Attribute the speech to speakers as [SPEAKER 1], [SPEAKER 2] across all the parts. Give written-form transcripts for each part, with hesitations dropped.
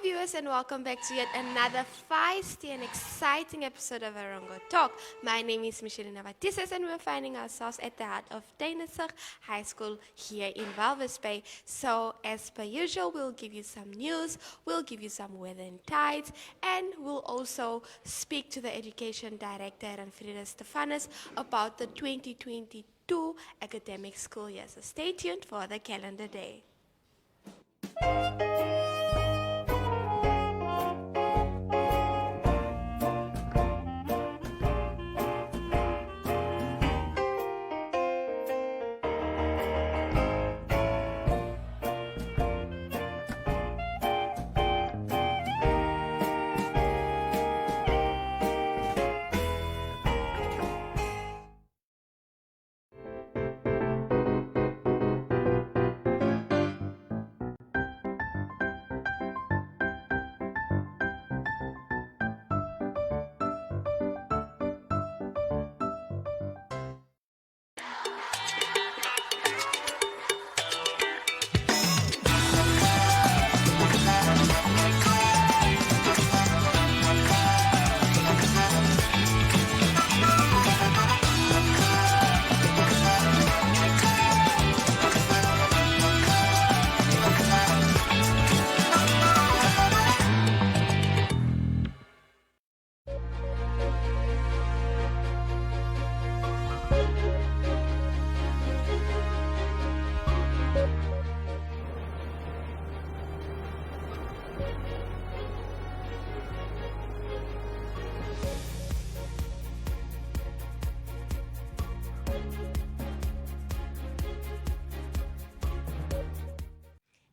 [SPEAKER 1] viewers, and welcome back to yet another feisty and exciting episode of Erongo Talk. My name is Michelina Batises, and we're finding ourselves at the heart of Duinesig High School here in Walvis Bay. So, as per usual, we'll give you some news, we'll give you some weather and tides, and we'll also speak to the Education Director, Ernfriede Stephanus, about the 2022 academic school year. So, stay tuned for the calendar day.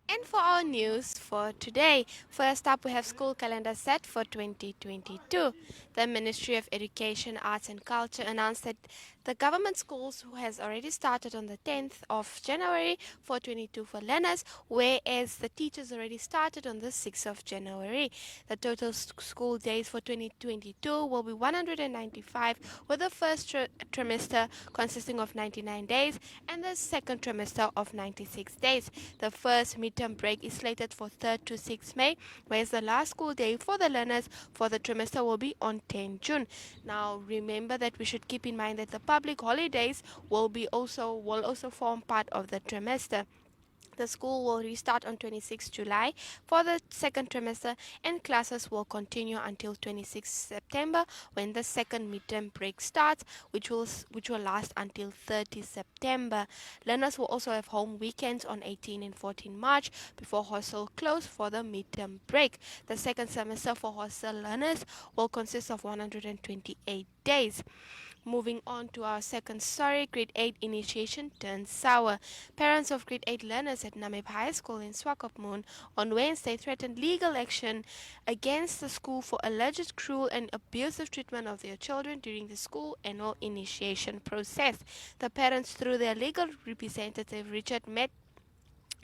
[SPEAKER 1] And for our news for today, first up we have school calendar set for 2022. The Ministry of Education, Arts and Culture announced that the government schools has already started on the 10th of January for 22 for learners, whereas the teachers already started on the 6th of January. The total school days for 2022 will be 195, with the first trimester consisting of 99 days and the second trimester of 96 days. The first midterm break is slated for 3rd to 6th May, whereas the last school day for the learners for the trimester will be on 10 June. Now remember that we should keep in mind that the public holidays will also form part of the trimester. The school will restart on 26 July for the second trimester, and classes will continue until 26 September when the second midterm break starts, which will last until 30 September. Learners will also have home weekends on 18 and 14 March before hostel close for the midterm break. The second semester for hostel learners will consist of 128 days. Moving on to our second story, grade 8 initiation turns sour. Parents of grade 8 learners at NMH High School in Swakopmund on Wednesday threatened legal action against the school for alleged cruel and abusive treatment of their children during the school annual initiation process. The parents, through their legal representative Richard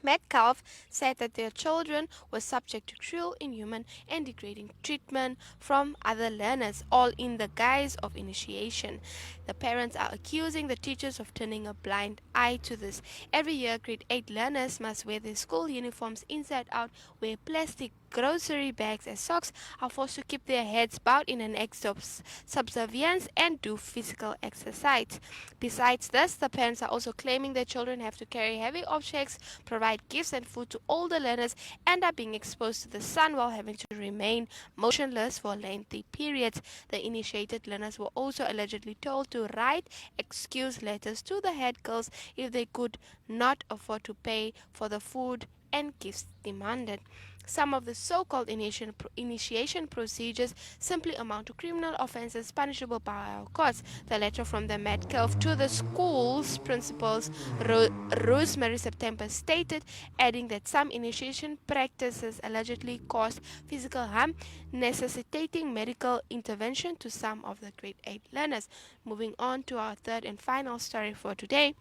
[SPEAKER 1] Metcalf, said that their children were subject to cruel, inhuman, and degrading treatment from other learners, all in the guise of initiation. The parents are accusing the teachers of turning a blind eye to this. Every year, grade 8 learners must wear their school uniforms inside out, wear plastic grocery bags as socks, are forced to keep their heads bowed in an act of subservience, and do physical exercise. Besides this, the parents are also claiming their children have to carry heavy objects, provide gifts and food to older learners, and are being exposed to the sun while having to remain motionless for lengthy periods. The initiated learners were also allegedly told to write excuse letters to the head girls if they could not afford to pay for the food and gifts demanded. Some of the so-called initiation procedures simply amount to criminal offenses punishable by our courts. The letter from the Metcalf to the school's principals, Rosemary September, stated, adding that some initiation practices allegedly caused physical harm, necessitating medical intervention to some of the grade 8 learners. Moving on to our third and final story for today.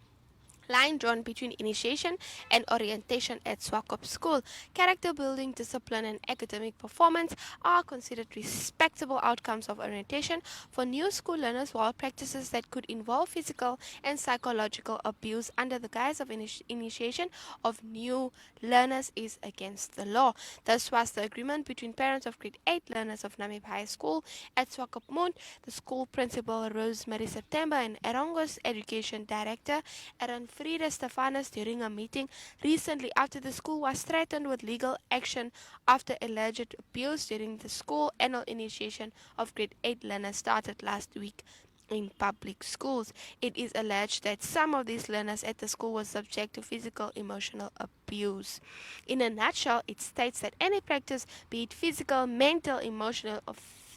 [SPEAKER 1] line drawn between initiation and orientation at Swakop School. Character building, discipline, and academic performance are considered respectable outcomes of orientation for new school learners, while practices that could involve physical and psychological abuse under the guise of initiation of new learners is against the law. This was the agreement between parents of grade 8 learners of Namib High School at Swakopmund, the school principal Rosemary September, and Erongo's education director Ernfriede Stephanus during a meeting recently after the school was threatened with legal action after alleged abuse during the school annual initiation of grade 8 learners started last week in public schools. It is alleged that some of these learners at the school were subject to physical, emotional abuse. In a nutshell, it states that any practice, be it physical, mental, emotional, or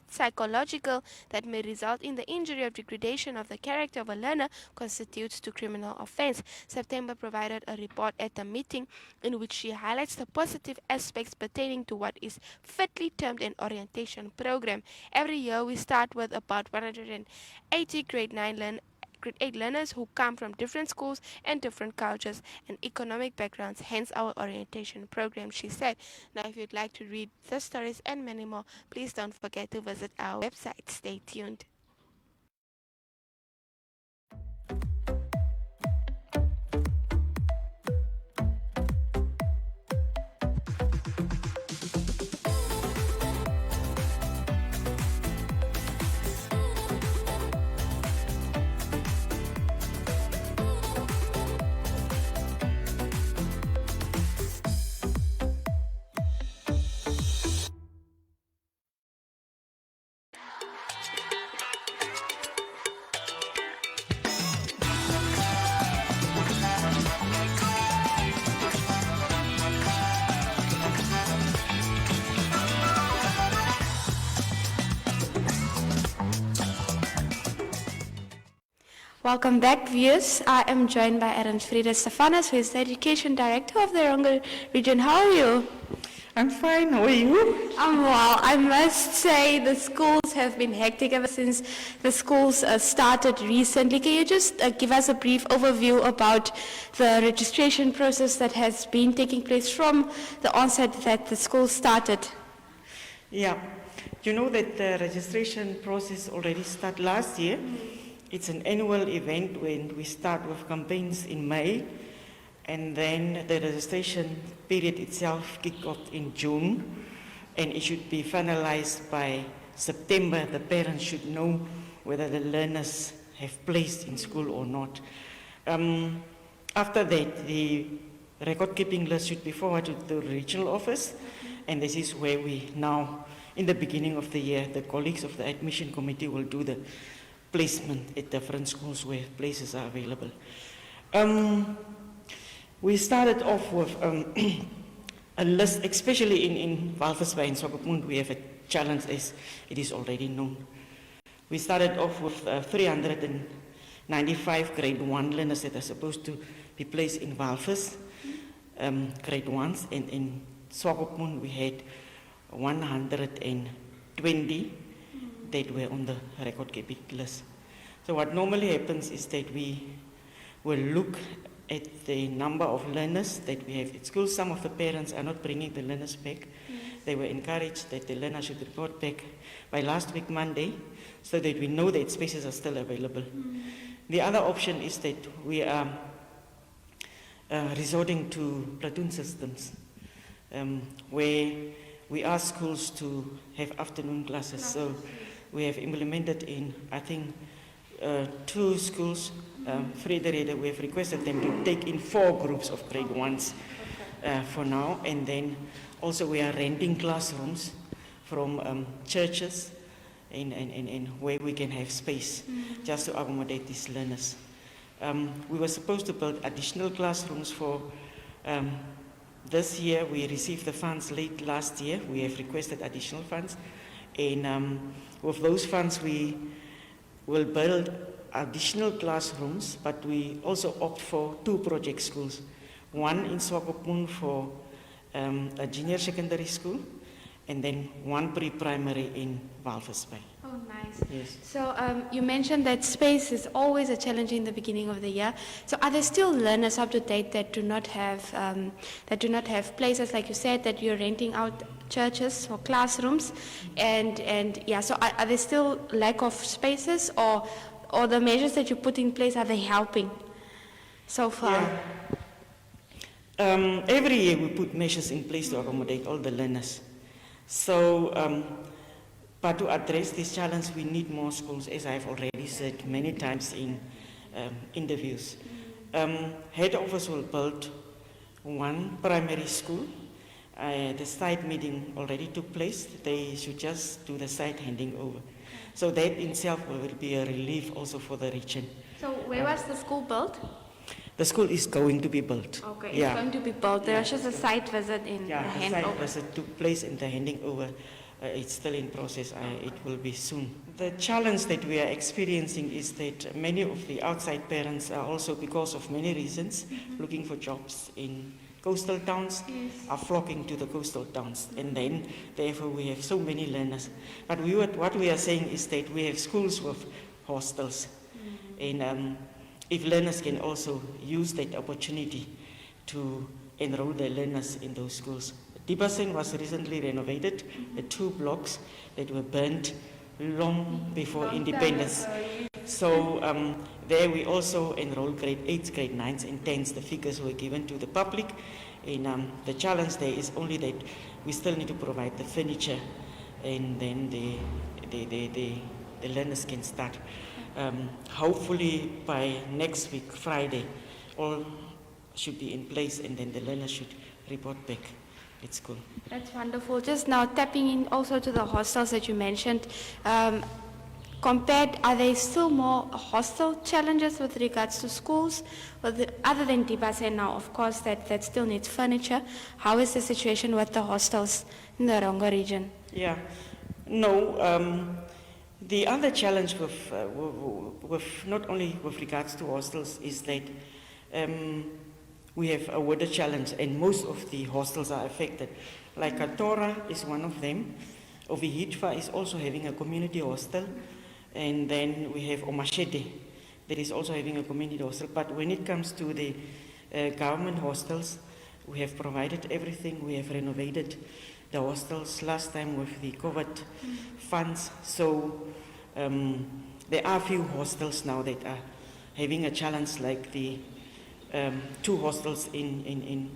[SPEAKER 1] psychological, that may result in the injury or degradation of the character of a learner constitutes to criminal offense. September provided a report at the meeting in which she highlights the positive aspects pertaining to what is fitly termed an orientation program. Every year we start with about 180 grade 8 learners who come from different schools and different cultures and economic backgrounds, hence our orientation program, she said. Now, if you'd like to read the stories and many more, please don't forget to visit our website. Stay tuned. Welcome back, viewers. I am joined by Ernfriede Stephanus, who is the Education Director of the Erongo region. How are you?
[SPEAKER 2] I'm fine, how are you?
[SPEAKER 1] I'm well. I must say the schools have been hectic ever since the schools started recently. Can you just give us a brief overview about the registration process that has been taking place from the onset that the school started?
[SPEAKER 2] Yeah, you know that the registration process already started last year. It's an annual event when we start with campaigns in May, and then the registration period itself kicked off in June, and it should be finalized by September. The parents should know whether the learners have placed in school or not. After that, the record keeping list should be forwarded to the regional office, and this is where we now, in the beginning of the year, the colleagues of the admission committee will do the placement at different schools where places are available. We started off with a list, especially in Walvis and Swakopmund, we have a challenge as it is already known. We started off with 395 grade 1 learners that are supposed to be placed in Walvis, grade 1s, and in Swakopmund we had 120 that were on the record keeping list. So what normally happens is that we will look at the number of learners that we have at school. Some of the parents are not bringing the learners back. They were encouraged that the learners should report back by last week Monday so that we know that spaces are still available. The other option is that we are resorting to platoon systems where we ask schools to have afternoon classes. So we have implemented in, I think, 2 schools, Frederede, we have requested them to take in 4 groups of grade 1s for now, and then also we are renting classrooms from churches and where we can have space just to accommodate these learners. We were supposed to build additional classrooms for this year. We received the funds late last year. We have requested additional funds, and with those funds we will build additional classrooms, but we also opt for 2 project schools. One in Swakopmund for a junior secondary school, and then 1 pre-primary in Walvis Bay.
[SPEAKER 1] Oh, nice.
[SPEAKER 2] Yes.
[SPEAKER 1] So you mentioned that space is always a challenge in the beginning of the year. So are there still learners up to date that do not have places, like you said, that you're renting out churches or classrooms, and yeah. So are there still lack of spaces, or the measures that you put in place, are they helping so far?
[SPEAKER 2] Yeah. Every year we put measures in place to accommodate all the learners. So, but to address this challenge, we need more schools, as I've already said many times in interviews. Head office will build one primary school. The site meeting already took place. They should just do the site handing over. So that in itself will be a relief also for the region.
[SPEAKER 1] So where was the school built?
[SPEAKER 2] The school is going to be built.
[SPEAKER 1] Okay, it's going to be built. There was just a site visit in the
[SPEAKER 2] the site
[SPEAKER 1] handover.
[SPEAKER 2] visit took place and the handing over. It's still in process. It will be soon. The challenge that we are experiencing is that many of the outside parents are also, because of many reasons, looking for jobs in coastal towns, are flocking to the coastal towns, and then therefore we have so many learners. But what we are saying is that we have schools with hostels, and if learners can also use that opportunity to enroll their learners in those schools. Dibasen was recently renovated, the 2 blocks that were burnt long before independence. So there we also enroll grade 8s, grade 9s and 10s. The figures were given to the public, and the challenge there is only that we still need to provide the furniture, and then the learners can start. Hopefully by next week, Friday, all should be in place, and then the learners should report back at school.
[SPEAKER 1] That's wonderful. Just now tapping in also to the hostels that you mentioned, are there still more hostel challenges with regards to schools? Other than Dibasen now, of course, that still needs furniture. How is the situation with the hostels in the Erongo region?
[SPEAKER 2] Yeah, no, the other challenge with not only with regards to hostels is that we have a water challenge, and most of the hostels are affected. Like Katora is one of them. Ovihitva is also having a community hostel, and then we have Omashete that is also having a community hostel. But when it comes to the government hostels, we have provided everything. We have renovated the hostels last time with the COVID funds. So there are a few hostels now that are having a challenge, like the 2 hostels in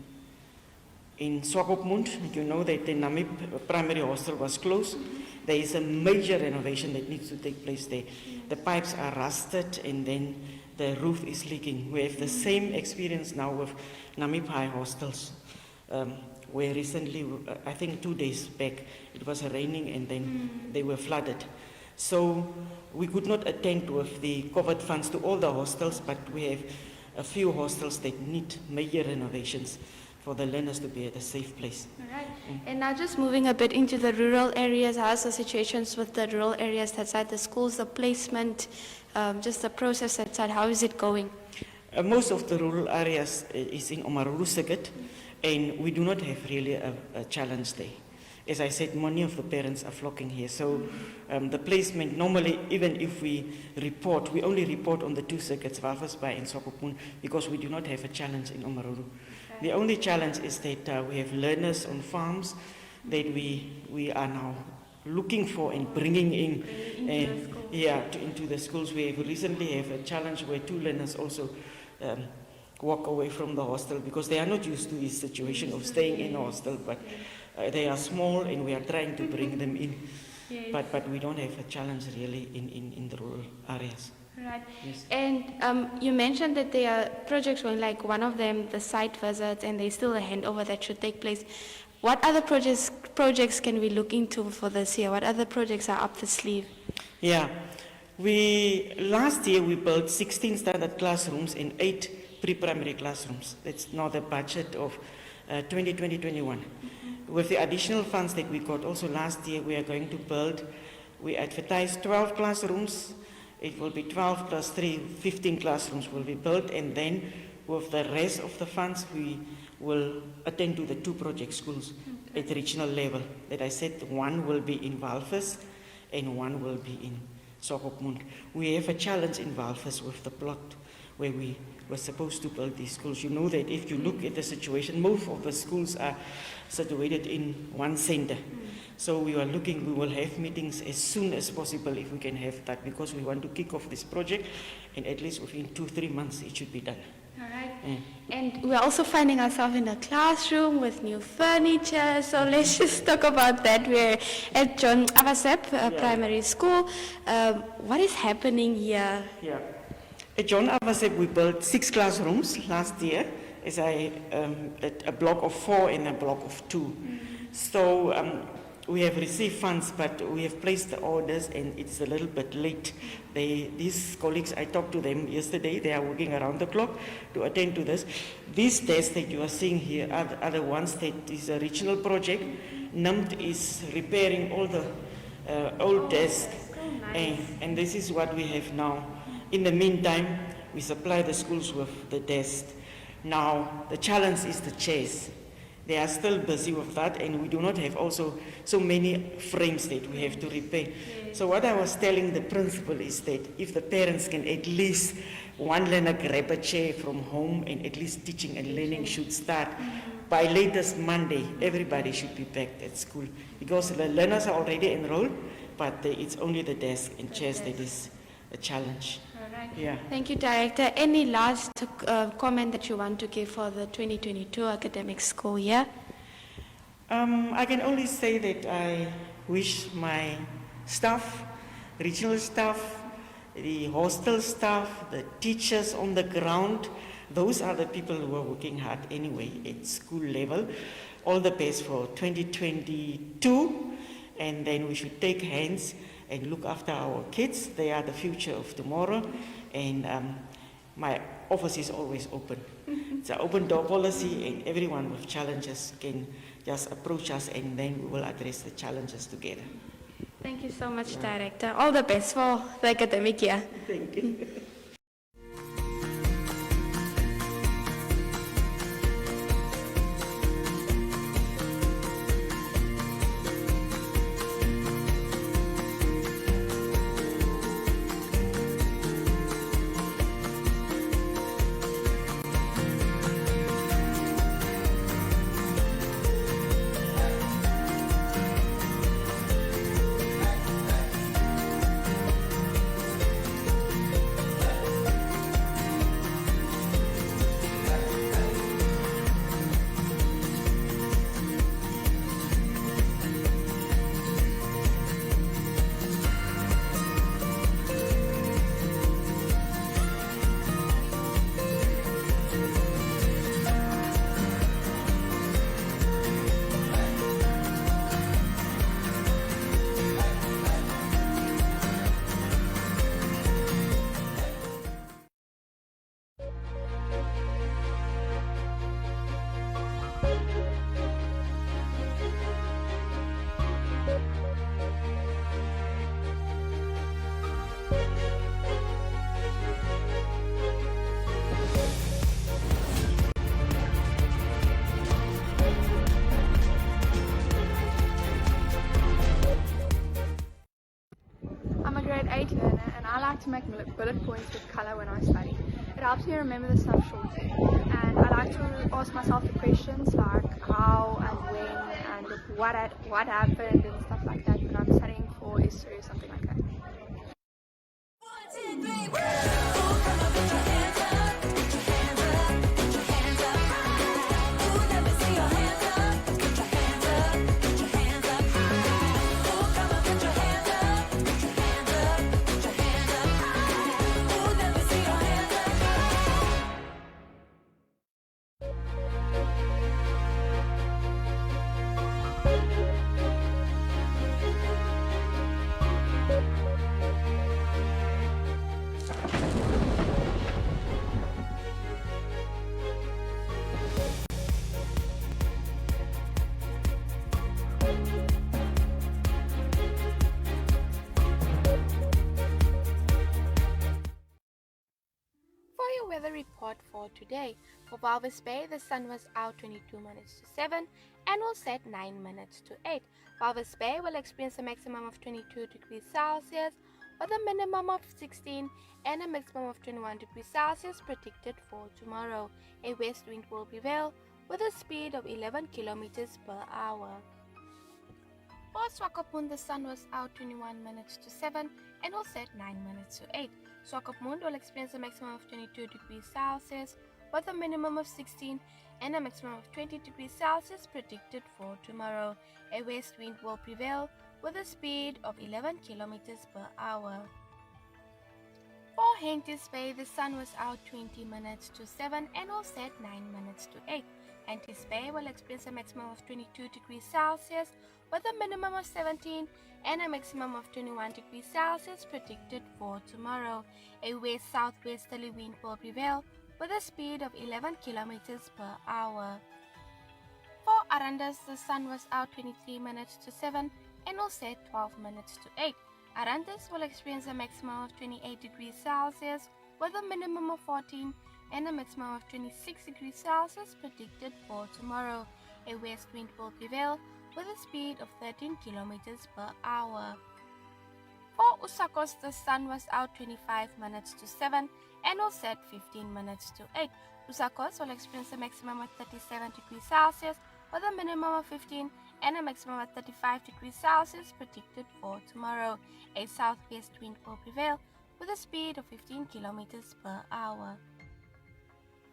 [SPEAKER 2] Swakopmund. You know that the Namib primary hostel was closed. There is a major renovation that needs to take place there. The pipes are rusted, and then the roof is leaking. We have the same experience now with Namib High hostels, where recently, I think 2 days back, it was raining and then they were flooded. So we could not attend with the COVID funds to all the hostels, but we have a few hostels that need major renovations for the learners to be at a safe place.
[SPEAKER 1] All right. And now just moving a bit into the rural areas, how's the situations with the rural areas that side, the schools, the placement, just the process that side, how is it going?
[SPEAKER 2] Most of the rural areas is in Omaruru circuit, and we do not have really a challenge there. As I said, many of the parents are flocking here. So the placement, normally, even if we report, we only report on the 2 circuits, Walvis and Sokopun, because we do not have a challenge in Omaruru. The only challenge is that we have learners on farms that we are now looking for and bringing into the schools. We have recently have a challenge where 2 learners also walk away from the hostel because they are not used to this situation of staying in a hostel, but they are small and we are trying to bring them in. Yes. But we don't have a challenge really in the rural areas.
[SPEAKER 1] Right.
[SPEAKER 2] Yes.
[SPEAKER 1] And you mentioned that there are projects going, like one of them, the site visits, and there's still a handover that should take place. What other projects can we look into for this year? What other projects are up the sleeve?
[SPEAKER 2] Yeah. Last year we built 16 standard classrooms and 8 pre-primary classrooms. That's now the budget of 2020-21. With the additional funds that we got also last year, we are going to build, we advertised 12 classrooms. It will be 12 plus 3, 15 classrooms will be built, and then with the rest of the funds, we will attend to the 2 project schools at the regional level. That I said, one will be in Walvis, and one will be in Swakopmund. We have a challenge in Walvis with the plot where we were supposed to build these schools. You know that if you look at the situation, most of the schools are situated in one center. So we will have meetings as soon as possible if we can have that, because we want to kick off this project, and at least within 2-3 months it should be done.
[SPEAKER 1] All right. And we're also finding ourselves in a classroom with new furniture, so let's just talk about that. We're at John Avasep Primary School. What is happening here?
[SPEAKER 2] Yeah. At John Avasep, we built 6 classrooms last year, at a block of 4 and a block of 2. So we have received funds, but we have placed the orders, and it's a little bit late. These colleagues, I talked to them yesterday, they are working around the clock to attend to this. These desks that you are seeing here are the ones that is a regional project. NMH is repairing all the old desks, and this is what we have now. In the meantime, we supply the schools with the desks. Now, the challenge is the chairs. They are still busy with that, and we do not have also so many frames that we have to repair. So what I was telling the principal is that if the parents can at least one learner grab a chair from home, and at least teaching and learning should start. By latest Monday, everybody should be back at school, because the learners are already enrolled, but it's only the desk and chairs that is a challenge. Yeah.
[SPEAKER 1] Thank you, Director. Any last comment that you want to give for the 2022 academic school year?
[SPEAKER 2] I can only say that I wish my staff, regional staff, the hostel staff, the teachers on the ground, those are the people who are working hard anyway at school level, all the best for 2022, and then we should take hands and look after our kids. They are the future of tomorrow, and my office is always open. It's an open door policy, and everyone with challenges can just approach us, and then we will address the challenges together.
[SPEAKER 1] Thank you so much, Director. All the best for the academic year.
[SPEAKER 2] Thank you.
[SPEAKER 3] To make bullet points with colour when I study. It helps me remember the stuff shortly, and I like to ask myself the questions like how and when and what happened and stuff like that when I'm studying for history or something like that.
[SPEAKER 1] report for today. For Walvis Bay, the sun was out 22 minutes to 7 and will set 9 minutes to 8. Walvis Bay will experience a maximum of 22 degrees Celsius with a minimum of 16 and a maximum of 21 degrees Celsius predicted for tomorrow. A west wind will prevail with a speed of 11 kilometers per hour. For Swakopmund, the sun was out 21 minutes to 7 and will set 9 minutes to 8. Swakopmund will experience a maximum of 22 degrees Celsius with a minimum of 16 and a maximum of 20 degrees Celsius predicted for tomorrow. A west wind will prevail with a speed of 11 kilometers per hour. For Henties Bay, the sun was out 20 minutes to 7 and will set 9 minutes to 8. Henties Bay will experience a maximum of 22 degrees Celsius with a minimum of 17 and a maximum of 21 degrees Celsius predicted for tomorrow. A west-southwesterly wind will prevail with a speed of 11 kilometers per hour. For Arandis, the sun was out 23 minutes to 7 and will set 12 minutes to 8. Arandis will experience a maximum of 28 degrees Celsius with a minimum of 14 and a maximum of 26 degrees Celsius predicted for tomorrow. A west wind will prevail with a speed of 13 kilometers per hour. For Usakos, the sun was out 25 minutes to 7 and will set 15 minutes to 8. Usakos will experience a maximum of 37 degrees Celsius with a minimum of 15 and a maximum of 35 degrees Celsius predicted for tomorrow. A southwest wind will prevail with a speed of 15 kilometers per hour.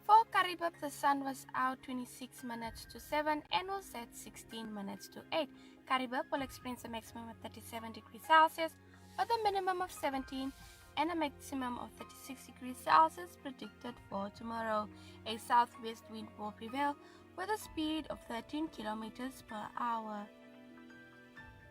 [SPEAKER 1] For Karibib, the sun was out 26 minutes to 7 and will set 16 minutes to 8. Karibib will experience a maximum of 37 degrees Celsius with a minimum of 17 and a maximum of 36 degrees Celsius predicted for tomorrow. A southwest wind will prevail with a speed of 13 kilometers per hour.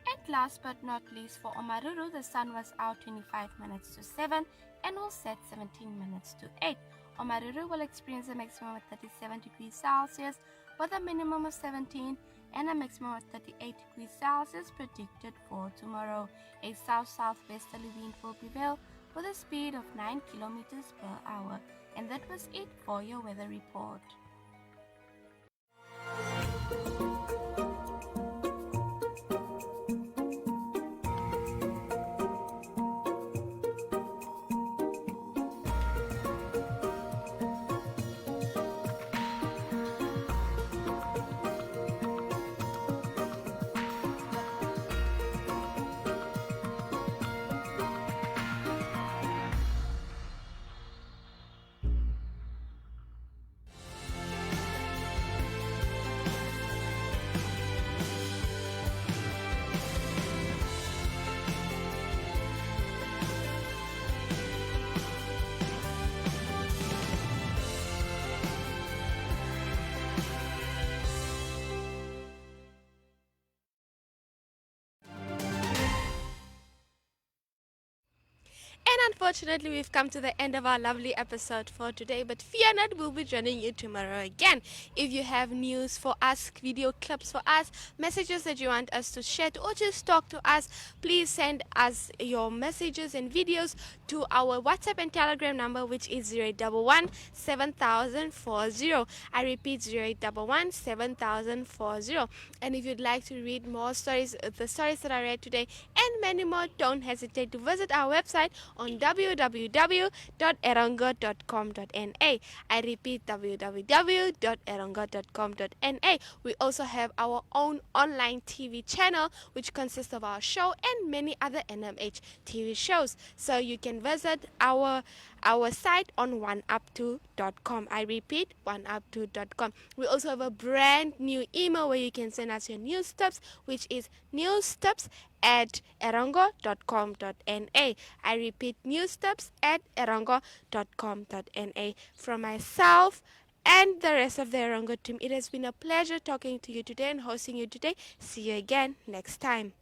[SPEAKER 1] And last but not least, for Omaruru, the sun was out 25 minutes to 7 and will set 17 minutes to 8. Omaruru will experience a maximum of 37 degrees Celsius with a minimum of 17 and a maximum of 38 degrees Celsius predicted for tomorrow. A south-southwesterly wind will prevail with a speed of 9 kilometers per hour. And that was it for your weather report. And unfortunately, we've come to the end of our lovely episode for today. But fear not, we'll be joining you tomorrow again. If you have news for us, video clips for us, messages that you want us to share, or just talk to us, please send us your messages and videos to our WhatsApp and Telegram number, which is 0811 7040. I repeat, 0811 7040. And if you'd like to read more stories, the stories that I read today, and many more, don't hesitate to visit our website on www.erongo.com.na. I repeat, www.erongo.com.na. We also have our own online TV channel, which consists of our show and many other NMH TV shows. So you can visit our site on oneup2.com. I repeat, oneup2.com. We also have a brand new email where you can send us your news tips, which is newstips@erongo.com.na. I repeat, newstips@erongo.com.na. From myself and the rest of the Erongo team, it has been a pleasure talking to you today and hosting you today. See you again next time.